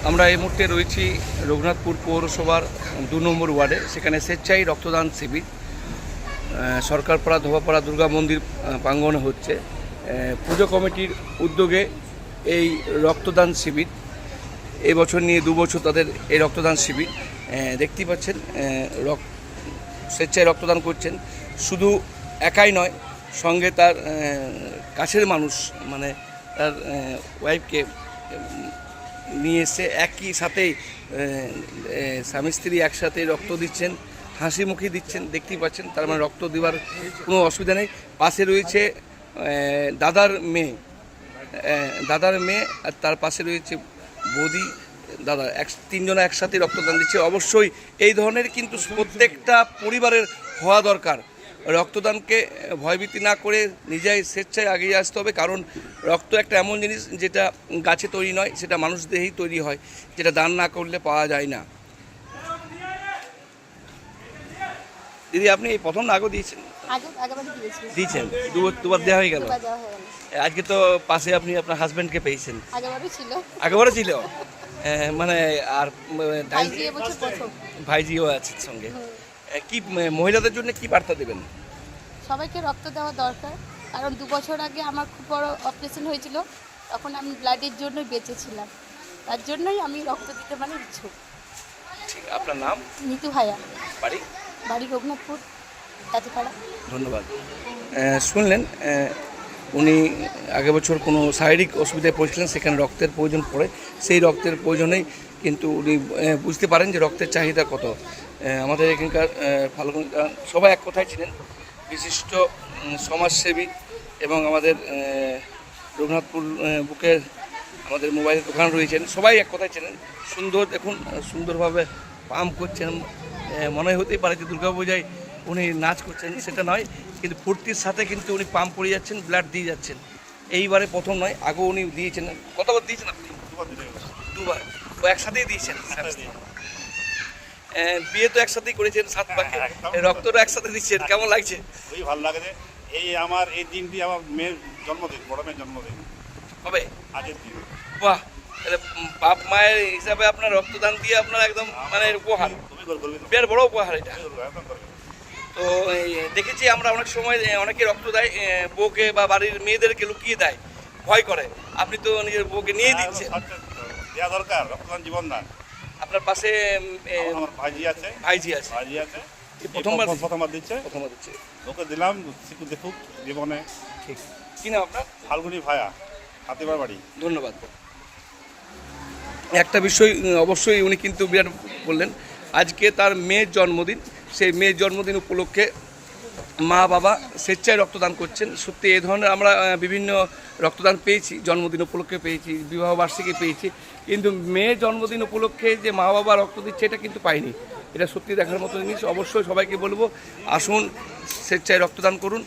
আমরা এই মুহূর্তে রয়েছি রঘুনাথপুর পৌরসভার ২ নম্বর ওয়ার্ডে। সেখানে স্বেচ্ছায় রক্তদান শিবির সরকারপাড়া ধোবাপাড়া দুর্গা মন্দির প্রাঙ্গণে হচ্ছে। পুজো কমিটির উদ্যোগে এই রক্তদান শিবির এবছর নিয়ে 2 বছর তাদের এই রক্তদান শিবির। দেখতেই পাচ্ছেন স্বেচ্ছায় রক্তদান করছেন। শুধু একাই নয়, সঙ্গে তার কাছের মানুষ মানে তার ওয়াইফকে নিয়ে এসে একই সাথেই স্বামী স্ত্রী একসাথে রক্ত দিচ্ছেন, হাসি মুখে দিচ্ছেন। দেখতেই পাচ্ছেন, তার মানে রক্ত দেওয়ার কোনো অসুবিধা নেই। পাশে রয়েছে দাদার মেয়ে আর তার পাশে রয়েছে বৌদি, দাদা, তিনজনে একসাথে রক্তদান দিচ্ছে। অবশ্যই এই ধরনের কিন্তু প্রত্যেকটা পরিবারের হওয়া দরকার। রক্তদানকে ভয়ভীতি না করে নিজেই স্বেচ্ছায় এগিয়ে আসতে হবে, কারণ রক্ত একটা এমন জিনিস যেটা গাছে তৈরি নয়, সেটা মানুষ দেহেই তৈরি হয়, যেটা দান না করলে পাওয়া যায় না। দিদি, আপনি এই প্রথম আগেও দিয়েছেন? দিয়েছেন, দুবার দেওয়া হয়ে গেল। আজকে তো পাশে আপনি আপনার হাজব্যান্ডকে পেয়েছেন। আগেবারও ছিল মানে, আর ভাইজিও আছে সঙ্গে। কি মহিলাদের জন্য কি বার্তা দেবেন? সবাইকে রক্ত দেওয়া দরকার, কারণ 2 বছর আগে আমার খুব বড় অপারেশন হয়েছিল, তখন আমি ব্লাডের জন্যই বেঁচেছিলাম, তার জন্যই আমি রক্ত দিতে ইচ্ছুক। ঠিক, আপনার নাম? নিতু ভাইয়া। বাড়ি রঘুনাথপুর, তাঁতিপাড়া। ধন্যবাদ। শুনলেন, উনি আগের বছর কোনো শারীরিক অসুবিধায় পড়েছিলেন, সেখানে রক্তের প্রয়োজন পড়ে। সেই রক্তের প্রয়োজনেই কিন্তু উনি বুঝতে পারেন যে রক্তের চাহিদা কত। আমাদের এখানকার ফাল্গুন সবাই এক কথায় ছিলেন, বিশিষ্ট সমাজসেবী, এবং আমাদের রঘুনাথপুর বুকের আমাদের মোবাইলের দোকান রয়েছেন, সবাই এক কথায় ছিলেন। সুন্দর, দেখুন সুন্দরভাবে পাম্প করছেন। মনে হতেই পারে যে দুর্গাপূজায় উনি নাচ করছেন, সেটা নয়, কিন্তু ফুর্তির সাথে কিন্তু উনি পাম্প করে যাচ্ছেন, ব্লাড দিয়ে যাচ্ছেন। এইবারে প্রথম নয়, আগেও উনি দিয়েছেন। কতবার দিয়েছেন আপনি? 2বার। ও একসাথেই দিয়েছেন। বিয়ে তো একসাথেই করেছেন, 7 পাকে রক্তটা একসাথে দিচ্ছেন, কেমন লাগছে? খুবই ভালো লাগছে। আমার এই দিনটি আমার মেয়ের জন্মদিন, বড় মেয়ের জন্মদিন হবে আগের দিন। বাহ, তাহলে বাপ মায়ের হিসাবে আপনার রক্তদান দিয়ে আপনার একদম মানে উপহার, বিরাট বড় উপহার এটা। তো দেখেছি আমরা অনেক সময় অনেকে রক্ত দেয় বউকে বা বাড়ির মেয়েদেরকে লুকিয়ে দেয়, ভয় করে। আপনি তো নিজের বউকে নিয়েই দিচ্ছেন। দেওয়া দরকার, রক্তদান জীবনদান। আপনার পাশে আমার ভাইজি আছে। প্রথমবার দিচ্ছে। ওকে দিলাম, দেখুক জীবনে। ঠিক, কি নাম আপনার? ফাল্গুনি ভায়া, হাতিবার বাড়ি। ধন্যবাদ। একটা বিষয় অবশ্যই উনি কিন্তু বিরাট বললেন, আজকে তার মেয়ের জন্মদিন। সেই মেয়ের জন্মদিন উপলক্ষে মা বাবা স্বেচ্ছায় রক্তদান করছেন। সত্যি এই ধরনের আমরা বিভিন্ন রক্তদান পেয়েছি, জন্মদিন উপলক্ষে পেয়েছি, বিবাহবার্ষিকী পেয়েছি, কিন্তু মেয়ের জন্মদিন উপলক্ষে যে মা বাবা রক্ত দিচ্ছে, এটা কিন্তু পাইনি। এটা সত্যি দেখার মতো জিনিস। অবশ্যই সবাইকে বলবো, আসুন স্বেচ্ছায় রক্তদান করুন।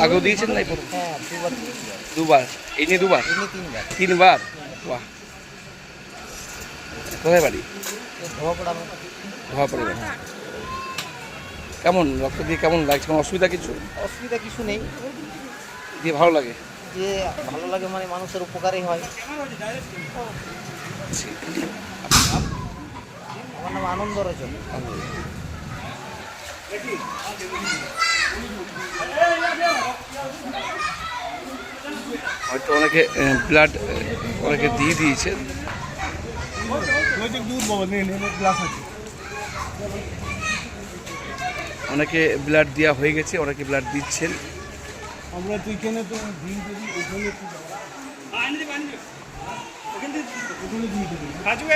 আগেও দিয়েছেন না? দুবার। এই নিয়ে দুবার? 3বার। বাহ, কোথায় বাড়ি? ধোয়াপাড়া। কেমন রক্ত দিয়ে কেমন লাগছে? কোনো অসুবিধা কিছু নেই, দিয়ে ভালো লাগে? মানে মানুষের উপকারই হয়। আমার নাম আনন্দ রঞ্জন। হয়তো অনেকে ব্লাড অনেকে দিয়ে দিয়েছে। অনেকে ব্লাড দেওয়া হয়ে গেছে, অনেকে ব্লাড দিচ্ছেন। আমরা তো এখানে তো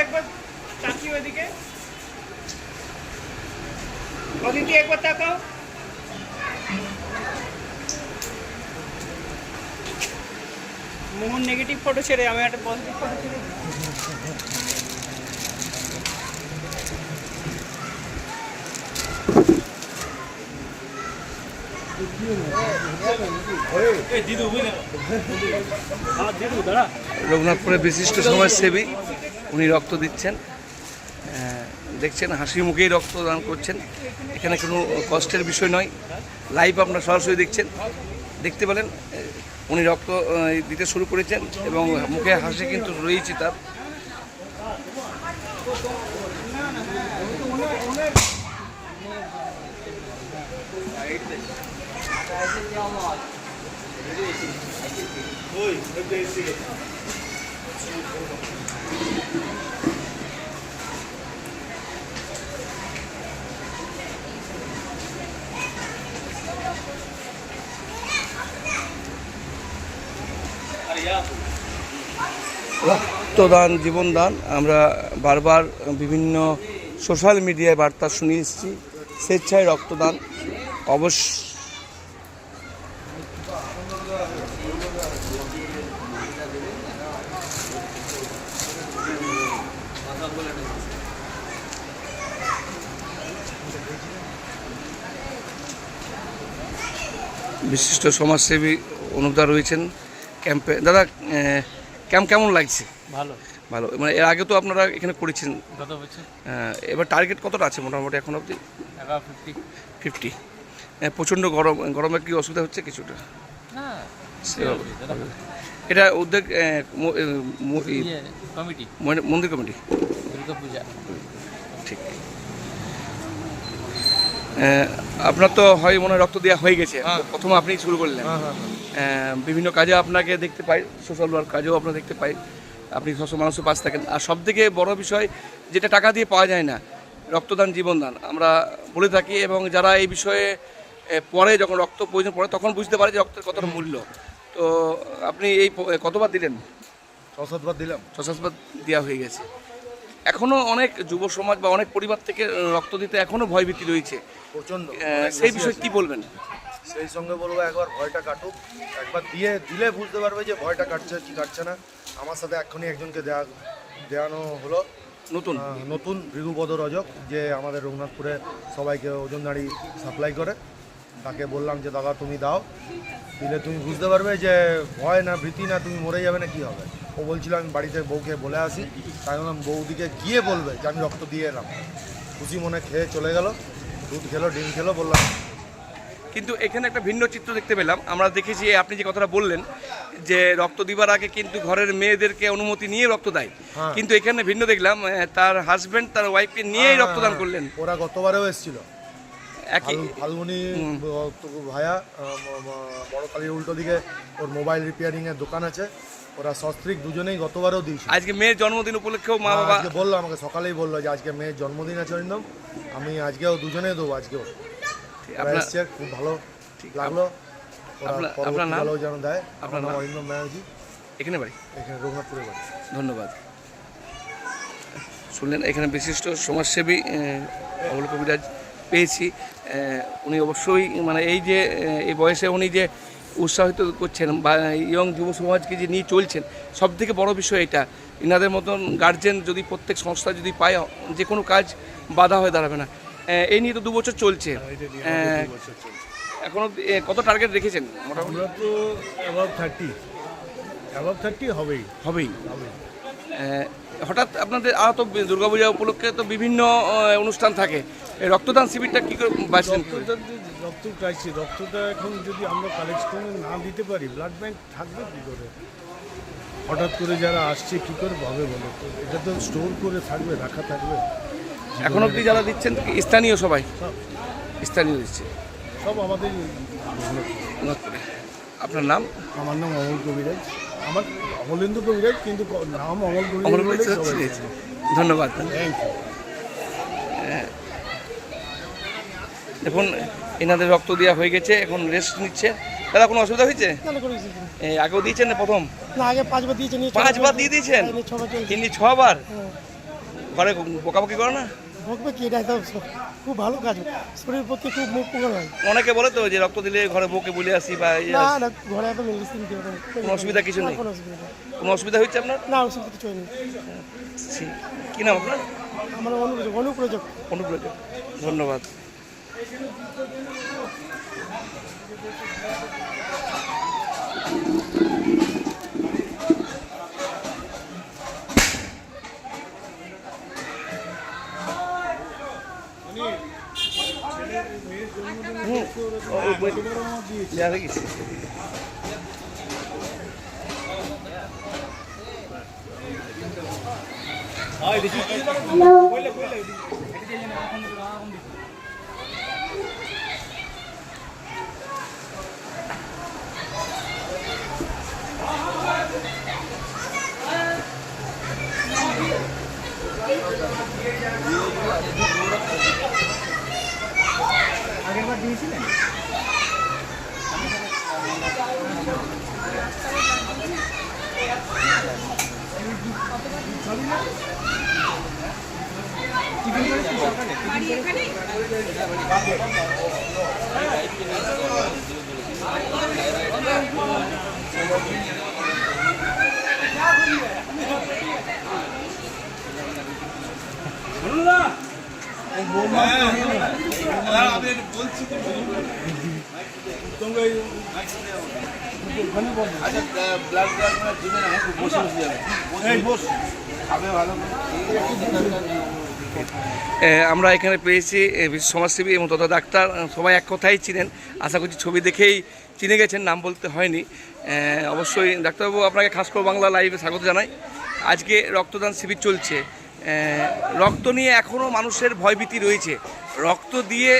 একবার তাকিয়ে ওইদিকে, অদিতি একবার তাকাও। মোহন নেগেটিভ ফটো ছেড়ে আমি একটা পজিটিভ ফটো ছেড়ে রঘুনাথপুরের বিশিষ্ট সমাজসেবী উনি রক্ত দিচ্ছেন, দেখছেন হাসি মুখেই রক্তদান করছেন। এখানে কোনো কষ্টের বিষয় নয়, লাইভ আপনারা সরাসরি দেখছেন, দেখতে পেলেন উনি রক্ত দিতে শুরু করেছেন এবং মুখে হাসি কিন্তু রয়েছে তার। রক্তদান জীবনদান, আমরা বারবার বিভিন্ন সোশ্যাল মিডিয়ায় বার্তা শুনিয়ে এসেছি, স্বেচ্ছায় রক্তদান অবশ্য বিশিষ্ট সমাজসেবী অনুদা রয়েছেন ক্যাম্পে। দাদা, ক্যাম্প কেমন লাগছে? ভালো ভালো, মানে এর আগে তো আপনারা এখানে করেছেন, গত বছর এবার টার্গেট কতটা আছে মোটামুটি এখন অবধি? 50। প্রচণ্ড গরমে কি অসুবিধা হচ্ছে কিছুটা? না সেভাবে এটা উদ্যোগ কমিটি মন্দির কমিটি, দুর্গা পূজা। ঠিক। আপনার তো হয় মনে হয় রক্ত দেওয়া হয়ে গেছে, প্রথমে আপনি শুরু করলেন। বিভিন্ন কাজে আপনাকে দেখতে পাই, সোশ্যাল ওয়ার্ক কাজেও আপনারা দেখতে পাই, আপনি সবসময় মানুষের পাশে থাকেন। আর সবথেকে বড় বিষয় যেটা টাকা দিয়ে পাওয়া যায় না, রক্তদান জীবনদান আমরা বলে থাকি, এবং যারা এই বিষয়ে পরে যখন রক্ত প্রয়োজন পড়ে তখন বুঝতে পারে যে রক্তের কতটা মূল্য। তো আপনি এই কতবার দিলেন? 6-7 দিলাম। 6-7 দেওয়া হয়ে গেছে। এখনও অনেক যুব সমাজ বা অনেক পরিবার থেকে রক্ত দিতে এখনও ভয়ভীতি রয়েছে প্রচণ্ড। সেই বিষয়ে কি বলবেন? সেই সঙ্গে বলবো একবার ভয়টা কাটুক, একবার দিলে বুঝতে পারবে যে ভয়টা কাটছে কি কাটছে না। আমার সাথে এক্ষুনি একজনকে দেওয়ানো হলো, নতুন ভৃগুপদ রজক, যে আমাদের রঘুনাথপুরে সবাইকে ওজনদারি সাপ্লাই করে। তাকে বললাম যে দাদা তুমি দাও, দিলে তুমি বুঝতে পারবে যে ভয় না ভীতি না তুমি মরে যাবে না কি হবে। ও বলছিল আমি বাড়িতে বউকে বলে আসি, তাই বললাম বৌদিকে গিয়ে বলবে যে আমি রক্ত দিয়ে এলাম। খুশি মনে খেয়ে চলে গেল, দুধ খেলো ডিম খেলো। বললাম কিন্তু এখানে একটা ভিন্ন চিত্র দেখতে পেলাম। আমরা দেখেছি আপনি যে কথাটা বললেন যে রক্ত দিবার আগে কিন্তু ঘরের মেয়েদেরকে অনুমতি নিয়ে রক্ত দেয়, কিন্তু এখানে ভিন্ন দেখলাম, তার হাজবেন্ড তার ওয়াইফকে নিয়েই রক্তদান করলেন। ওরা গতবারেও এসেছিল, একই ফাল্গুনি ভাইয়া বড় কালীর উল্টো দিকে ওর মোবাইল রিপেয়ারিংয়ের দোকান আছে, ওরা সস্ত্রীক দুজনেই গতবারও দিয়েছে। আজকে মেয়ের জন্মদিন উপলক্ষেও মা বাবা আজকে বললো, আমাকে সকালেই বললো যে আজকে মেয়ের জন্মদিন আছে অরিন্দম, আমি আজকেও দুজনেই দেবো। আজকেও এসছে, খুব ভালো লাগলো। আপনার নাম? যেন দেয়। আপনার নাম? অরিন্দম ব্যানার্জি, এখানে বাড়ি? এখানে রঘুনাথপুরে বাড়ি। ধন্যবাদ। শুনলেন এখানে বিশিষ্ট সমাজসেবী অমল কবিরাজ পেয়েছি। উনি অবশ্যই মানে এই যে এই বয়সে উনি যে উৎসাহিত করছেন বা ইয়ং যুব সমাজকে যে নিয়ে চলছেন, সব থেকে বড় বিষয় এটা। ইনাদের মতন গার্জেন যদি প্রত্যেক সংস্থা যদি পায়, যে কোনো কাজ বাধা হয়ে দাঁড়াবে না। এই নিয়ে তো 2 বছর চলছে। এখনো কত টার্গেট রেখেছেন? মোটামুটি আমরা তো অ্যাবাভ 30 হবেই। হঠাৎ আপনাদের আর তো দুর্গাপূজা উপলক্ষে তো বিভিন্ন অনুষ্ঠান থাকে, এই রক্তদান শিবিরটা কী করে বাঁচলেন? রক্ত চাইছি, রক্তটা এখন যদি আমরা কালেকশন না দিতে পারি, ব্লাড ব্যাংক থাকবে কী করে? হঠাৎ করে যারা আসছে কী করে ভাবে বলো তো? এটা তো স্টোর করে থাকবে, রাখা থাকবে। এখন অবধি যারা দিচ্ছেন স্থানীয় সবাই? স্থানীয় দিচ্ছে সব আমাদের। আপনার নাম? আমার নাম অমল কবিরাজ, আমার অমলেন্দু কবিরাজ, কিন্তু নাম অমল কবিরাজ। ধন্যবাদ। Thank you. দেখুন এনাদের রক্ত দেওয়া হয়ে গেছে, এখন রেস্ট নিচ্ছে। দাদা কোনো অসুবিধা হয়েছে? আগেও দিয়েছেন না প্রথম? না, আগে 5 বার দিয়েছেন। 5 বার দিয়ে দিয়েছেন? 6 বার। তিনি 6 বার? ঘরে বকাবকি করে না? ভোগবে কি, এটা তো খুব ভালো কাজ, শরীরের পক্ষে খুব উপকার হয়। অনেকে বলে তো যে রক্ত দিলে ঘরে বউকে বলে আসি বা না না, ঘরে এত মেডিসিন দিয়ে কোনো অসুবিধা কিছু নেই? কোনো অসুবিধা নেই। কোনো অসুবিধা হচ্ছে আপনার? না, অসুবিধা কিছু হয়নি। কী নাম আপনার? আমার অনুপ্রযোগ। অনুপ্রযোগ, ধন্যবাদ। আমরা এখানে পেয়েছি সমাজসেবী এবং তথা ডাক্তার, সবাই এক কথাই চিনেন, আশা করছি ছবি দেখেই চিনে গেছেন, নাম বলতে হয়নি। অবশ্যই ডাক্তারবাবু, আপনাকে খাস করে বাংলা লাইভে স্বাগত জানাই। আজকে রক্তদান শিবির চলছে, রক্ত নিয়ে এখনও মানুষের ভয়ভীতি রয়েছে। রক্ত দিয়ে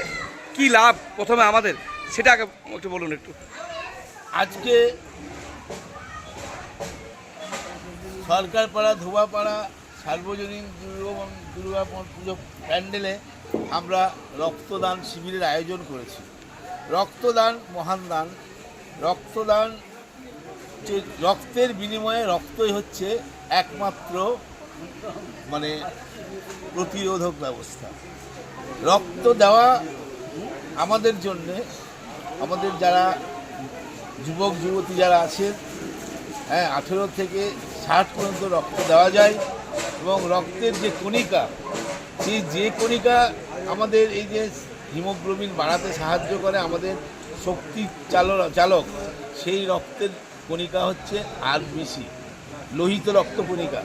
কি লাভ প্রথমে আমাদের, সেটা আগে একটু বলুন একটু। আজকে সরকারপাড়া, ধোবাপাড়া সার্বজনীন দুর্গা পুজো প্যান্ডেলে আমরা রক্তদান শিবিরের আয়োজন করেছি। রক্তদান মহান দান। রক্তদান, রক্তের বিনিময়ে রক্তই হচ্ছে একমাত্র প্রতিরোধক ব্যবস্থা। রক্ত দেওয়া আমাদের জন্যে, আমাদের যারা যুবক যুবতী যারা আছেন, 18 থেকে 60 পর্যন্ত রক্ত দেওয়া যায় এবং রক্তের যে কণিকা, সেই যে কণিকা আমাদের এই যে হিমোগ্লোবিন বাড়াতে সাহায্য করে, আমাদের শক্তি চালক, সেই রক্তের কণিকা হচ্ছে আরবিসি, লোহিত রক্তকণিকা।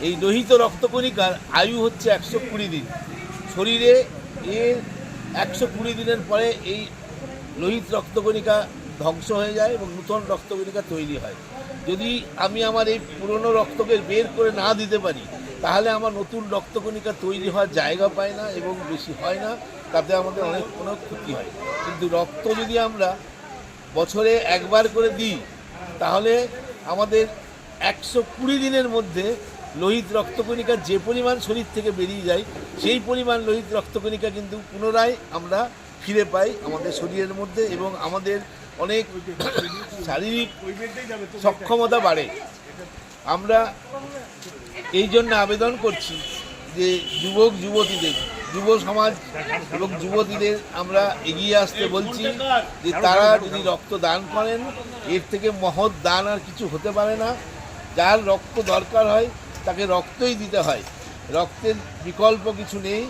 এই লোহিত রক্তকণিকার আয়ু হচ্ছে 120 দিন। শরীরে এর 120 দিনের পরে এই লোহিত রক্তকণিকা ধ্বংস হয়ে যায় এবং নূতন রক্তকণিকা তৈরি হয়। যদি আমি আমার এই পুরনো রক্তকে বের করে না দিতে পারি, তাহলে আমার নতুন রক্তকণিকা তৈরি হওয়ার জায়গা পায় না এবং বেশি হয় না, তাতে আমাদের অনেক ক্ষতি হয়। কিন্তু রক্ত যদি আমরা বছরে একবার করে দিই, তাহলে আমাদের 120 দিনের মধ্যে লোহিত রক্তকণিকা যে পরিমাণ শরীর থেকে বেরিয়ে যায়, সেই পরিমাণ লোহিত রক্তকণিকা কিন্তু পুনরায় আমরা ফিরে পাই আমাদের শরীরের মধ্যে এবং আমাদের অনেক শারীরিক সক্ষমতা বাড়ে। আমরা এই জন্য আবেদন করছি যে যুবক যুবতীদের, যুব সমাজ এবং যুবতীদের আমরা এগিয়ে আসতে বলছি যে তারা যদি রক্ত দান করেন, এর থেকে মহৎ দান আর কিছু হতে পারে না। যার রক্ত দরকার হয় তাকে রক্তই দিতে হয়, রক্তের বিকল্প কিছু নেই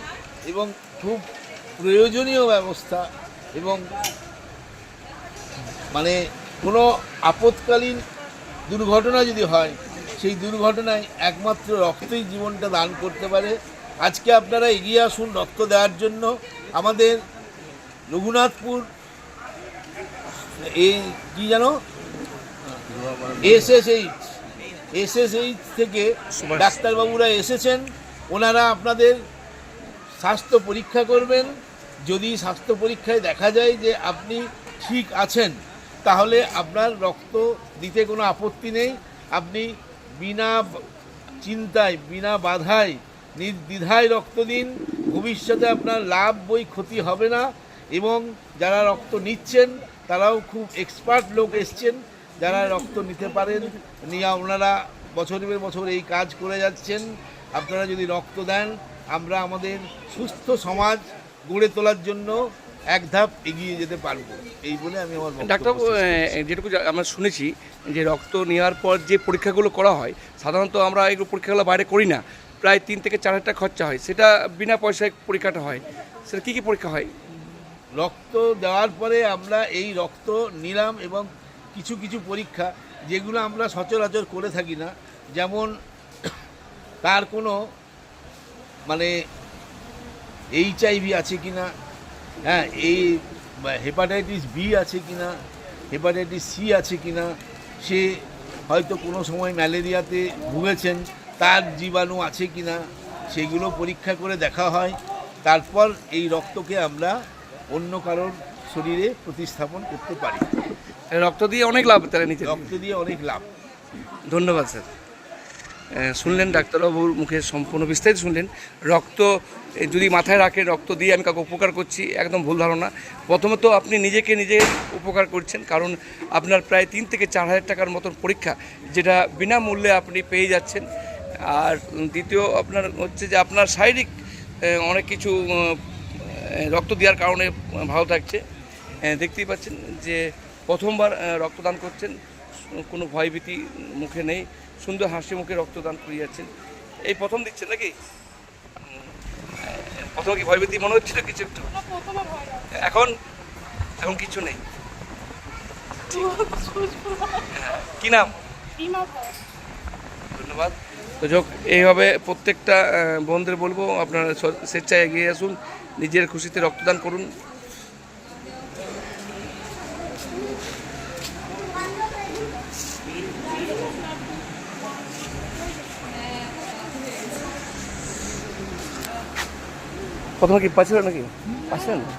এবং খুব প্রয়োজনীয় ব্যবস্থা। এবং কোনো আপৎকালীন দুর্ঘটনা যদি হয়, সেই দুর্ঘটনায় একমাত্র রক্তই জীবনটা দান করতে পারে। আজকে আপনারা এগিয়ে আসুন রক্ত দেওয়ার জন্য। আমাদের রঘুনাথপুর এই কি জানো এসএসএইচ থেকে ডাক্তারবাবুরা এসেছেন। ওনারা আপনাদের স্বাস্থ্য পরীক্ষা করবেন। যদি স্বাস্থ্য পরীক্ষায় দেখা যায় যে আপনি ঠিক আছেন, তাহলে আপনার রক্ত দিতে কোনো আপত্তি নেই। আপনি বিনা চিন্তায়, বিনা বাধায়, নির্দ্বিধায় রক্ত দিন। ভবিষ্যতে আপনার লাভ বই ক্ষতি হবে না। এবং যারা রক্ত নিচ্ছেন তারাও খুব এক্সপার্ট লোক এসছেন, যারা রক্ত নিতে পারেন, ওনারা বছরের বছর এই কাজ করে যাচ্ছেন। আপনারা যদি রক্ত দেন আমরা আমাদের সুস্থ সমাজ গড়ে তোলার জন্য এক ধাপ এগিয়ে যেতে পারবো, এই বলে আমি আমার বক্তব্য ডাক্তারবাবু, শেষ করছি। যেটুকু আমরা শুনেছি যে রক্ত নেওয়ার পর যে পরীক্ষাগুলো করা হয়, সাধারণত আমরা এগুলো পরীক্ষাগুলো বাইরে করি না, প্রায় 3 থেকে 4 হাজার টাকা খরচা হয়, সেটা বিনা পয়সায় পরীক্ষাটা হয়। সেটা কী কী পরীক্ষা হয়? রক্ত দেওয়ার পরে আমরা এই রক্ত নিলাম এবং কিছু কিছু পরীক্ষা যেগুলো আমরা সচরাচর করে থাকি না, যেমন তার কোনো মানে HIV আছে কি না, হ্যাঁ, এই হেপাটাইটিস বি আছে কি না, হেপাটাইটিস সি আছে কি না, সে হয়তো কোনো সময় ম্যালেরিয়াতে ভুগেছেন, তার জীবাণু আছে কি না, সেগুলো পরীক্ষা করে দেখা হয়। তারপর এই রক্তকে আমরা অন্য কারোর শরীরে প্রতিস্থাপন করতে পারি। রক্ত দিয়ে অনেক লাভ তারা নিতে। রক্ত দিয়ে অনেক লাভ। ধন্যবাদ স্যার। শুনলেন ডাক্তারবাবুর মুখে সম্পূর্ণ বিস্তারিত শুনলেন। রক্ত যদি মাথায় রাখেন রক্ত দিয়ে আমি কাউকে উপকার করছি, একদম ভুল ধারণা। প্রথমত আপনি নিজেকে নিজে উপকার করছেন, কারণ আপনার প্রায় 3 থেকে 4 হাজার টাকার মতন পরীক্ষা যেটা বিনামূল্যে আপনি পেয়ে যাচ্ছেন। আর দ্বিতীয় আপনার হচ্ছে যে আপনার শারীরিক অনেক কিছু রক্ত দেওয়ার কারণে ভালো থাকছে। দেখতেই পাচ্ছেন যে প্রথমবার রক্তদান করছেন, কোনো ভয়ভীতি মুখে নেই, সুন্দর হাসি মুখে রক্তদান করে যাচ্ছেন। এই প্রথম দিচ্ছেন নাকি? প্রথমে কি ভয়ভীতি মনে হচ্ছিল কিছু একটু? এখন এখন কিছু নেই। কি নাম? ধন্যবাদ। তো যোগ এইভাবে প্রত্যেকটা বোনদের বলবো আপনারা স্বেচ্ছায় এগিয়ে আসুন, নিজের খুশিতে রক্তদান করুন। প্রথমে কি পাচ্ছিল নাকি? পাচ্ছিলেন না?